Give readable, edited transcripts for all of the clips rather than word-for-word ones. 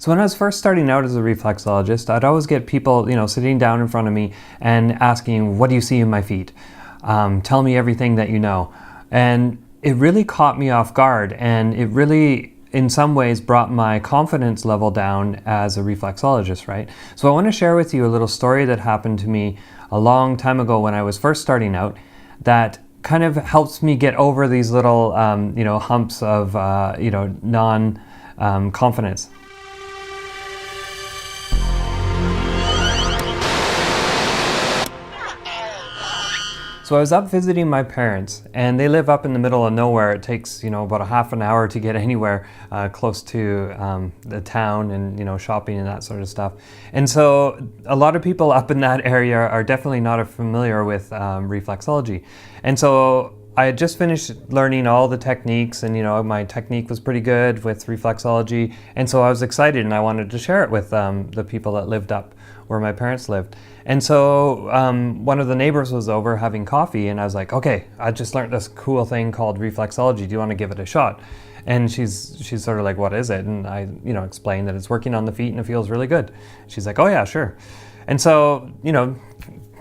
So when I was first starting out as a reflexologist, I'd always get people, sitting down in front of me and asking, what do you see in my feet? Tell me everything that you know. And it really caught me off guard, and it really, in some ways, brought my confidence level down as a reflexologist, right? So I want to share with you a little story that happened to me a long time ago when I was first starting out that kind of helps me get over these little, humps of, non-confidence. So I was up visiting my parents, and they live up in the middle of nowhere. It takes, about a half an hour to get anywhere close to the town and, shopping and that sort of stuff. And so a lot of people up in that area are definitely not familiar with reflexology. And so I had just finished learning all the techniques, and my technique was pretty good with reflexology. And so I was excited, and I wanted to share it with the people that lived up where my parents lived. And so one of the neighbors was over having coffee, and I was like, okay, I just learned this cool thing called reflexology. Do you want to give it a shot? And she's sort of like, what is it? And I, explained that it's working on the feet and it feels really good. She's like, oh yeah, sure. And so,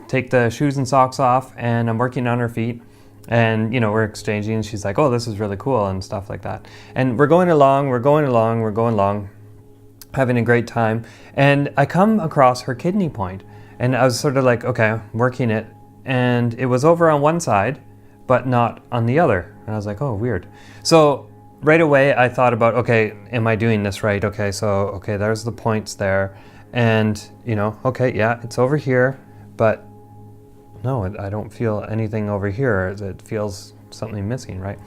take the shoes and socks off, and I'm working on her feet. And, we're exchanging, and she's like, oh, this is really cool and stuff like that. And we're going along, having a great time. And I come across her kidney point. And I was sort of like, okay, I'm working it. And it was over on one side, but not on the other. And I was like, oh, weird. So right away I thought about, okay, am I doing this right? Okay, so, there's the points there. And, okay, yeah, it's over here, but no, I don't feel anything over here. It feels something missing, right?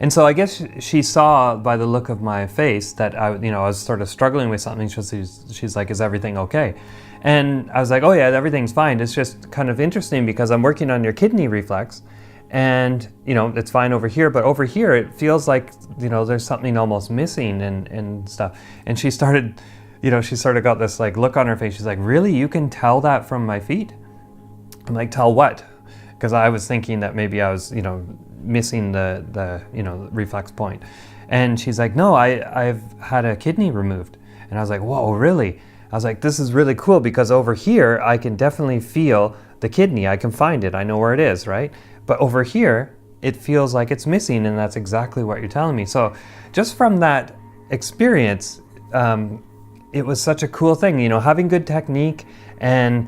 And so I guess she saw by the look of my face that I was sort of struggling with something. She's like, is everything okay? And I was like, oh yeah, everything's fine. It's just kind of interesting because I'm working on your kidney reflex, and it's fine over here, but over here it feels like there's something almost missing and stuff. And she started, she sort of got this like look on her face. She's like, really, you can tell that from my feet? I'm like, tell what? Because I was thinking that maybe I was missing the reflex point. And she's like, no, I've had a kidney removed. And I was like, whoa, really? I was like, this is really cool because over here I can definitely feel the kidney. I can find it. I know where it is, right? But over here it feels like it's missing, and that's exactly what you're telling me. So just from that experience, it was such a cool thing, having good technique and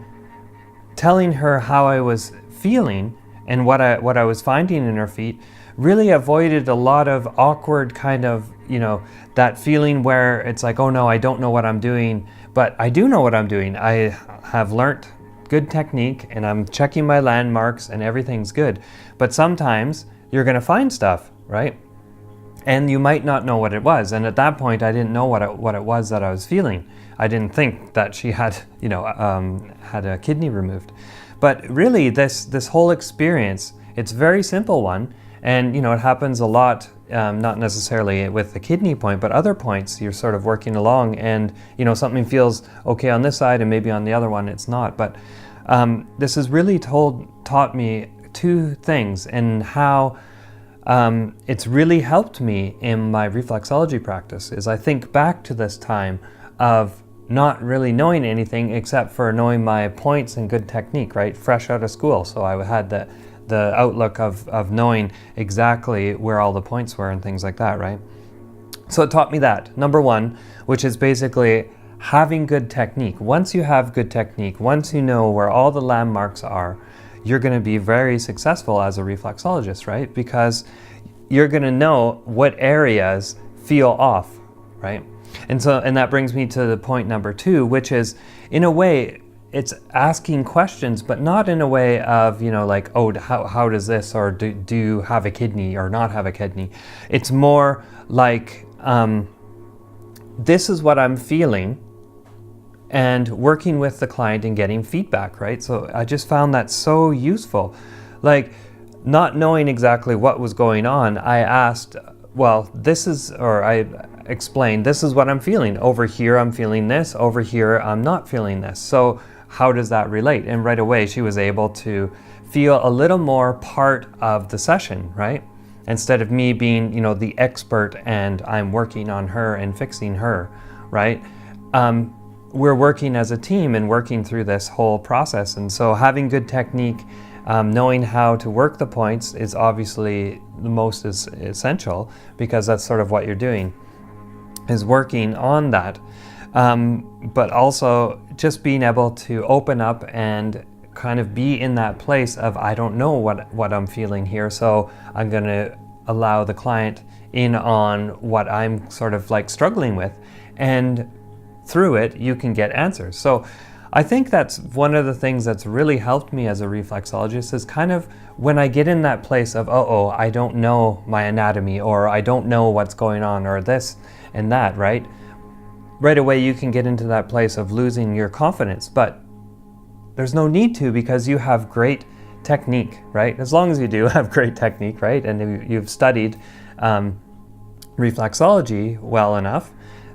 telling her how I was feeling and what I was finding in her feet really avoided a lot of awkward kind of, that feeling where it's like, oh no, I don't know what I'm doing, but I do know what I'm doing. I have learnt good technique, and I'm checking my landmarks, and everything's good. But sometimes you're going to find stuff, right? And you might not know what it was. And at that point, I didn't know what it was that I was feeling. I didn't think that she had, had a kidney removed. But really, this whole experience, it's a very simple one. And, it happens a lot, not necessarily with the kidney point, but other points you're sort of working along, and, something feels okay on this side and maybe on the other one it's not. But this has really taught me two things, and how it's really helped me in my reflexology practice is I think back to this time of not really knowing anything except for knowing my points and good technique, right? Fresh out of school. So I had the outlook of knowing exactly where all the points were and things like that, right? So it taught me that, number one, which is basically having good technique. Once you have good technique, once you know where all the landmarks are, you're going to be very successful as a reflexologist, right? Because you're going to know what areas feel off, right? And that brings me to the point number two, which is, in a way, it's asking questions, but not in a way of, like, oh, how does this, or do you have a kidney or not have a kidney? It's more like, this is what I'm feeling, and working with the client and getting feedback, right? So I just found that so useful. Like, not knowing exactly what was going on, I asked, well, I explained, this is what I'm feeling. Over here, I'm feeling this. Over here, I'm not feeling this. So how does that relate? And right away, she was able to feel a little more part of the session, right? Instead of me being, the expert and I'm working on her and fixing her, right? we're working as a team and working through this whole process. And so having good technique, knowing how to work the points is obviously the most essential, because that's sort of what you're doing, is working on that. But also just being able to open up and kind of be in that place of, I don't know what I'm feeling here, so I'm going to allow the client in on what I'm sort of like struggling with, and through it you can get answers. So I think that's one of the things that's really helped me as a reflexologist, is kind of when I get in that place of, I don't know my anatomy, or I don't know what's going on, or this and that, right away you can get into that place of losing your confidence. But there's no need to, because you have great technique, right? As long as you do have great technique, right? And you've studied reflexology well enough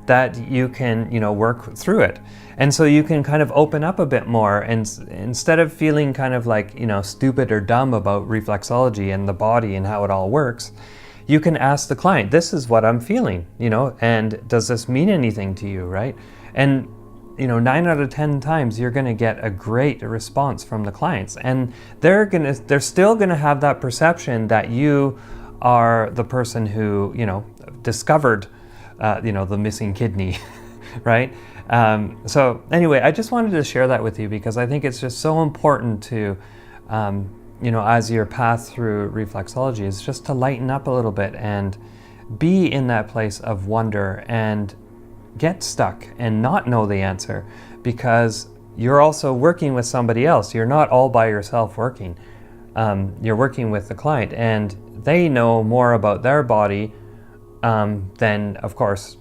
that you can, work through it. And so you can kind of open up a bit more, and instead of feeling kind of like, stupid or dumb about reflexology and the body and how it all works, you can ask the client, this is what I'm feeling, and does this mean anything to you, right? And 9 out of 10 times you're going to get a great response from the clients, and they're still going to have that perception that you are the person who discovered the missing kidney, right? So anyway, I just wanted to share that with you, because I think it's just so important to as your path through reflexology is just to lighten up a little bit and be in that place of wonder, and get stuck and not know the answer, because you're also working with somebody else. You're not all by yourself working. You're working with the client, and they know more about their body than, of course,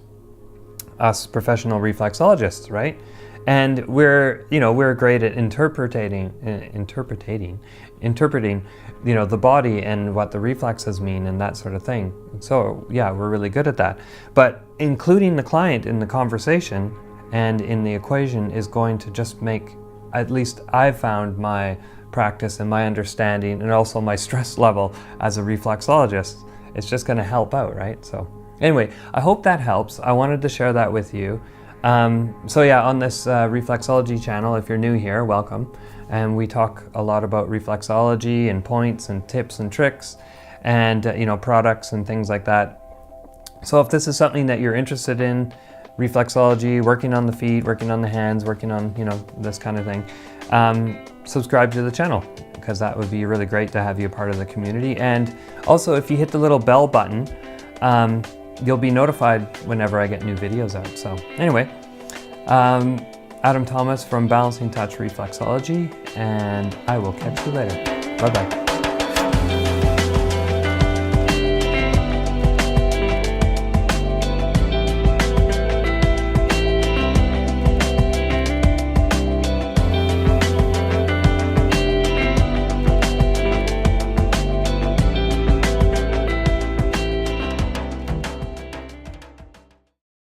us professional reflexologists, right? And we're great at interpreting the body and what the reflexes mean and that sort of thing. So yeah, we're really good at that. But including the client in the conversation and in the equation is going to just make, at least I've found, my practice and my understanding, and also my stress level as a reflexologist, it's just going to help out, right? So anyway, I hope that helps. I wanted to share that with you. So yeah, on this Reflexology channel, if you're new here, welcome. And we talk a lot about reflexology and points and tips and tricks and products and things like that. So if this is something that you're interested in, reflexology, working on the feet, working on the hands, working on this kind of thing, subscribe to the channel, because that would be really great to have you a part of the community. And also, if you hit the little bell button, you'll be notified whenever I get new videos out. So anyway, Adam Thomas from Balancing Touch Reflexology, and I will catch you later. Bye-bye.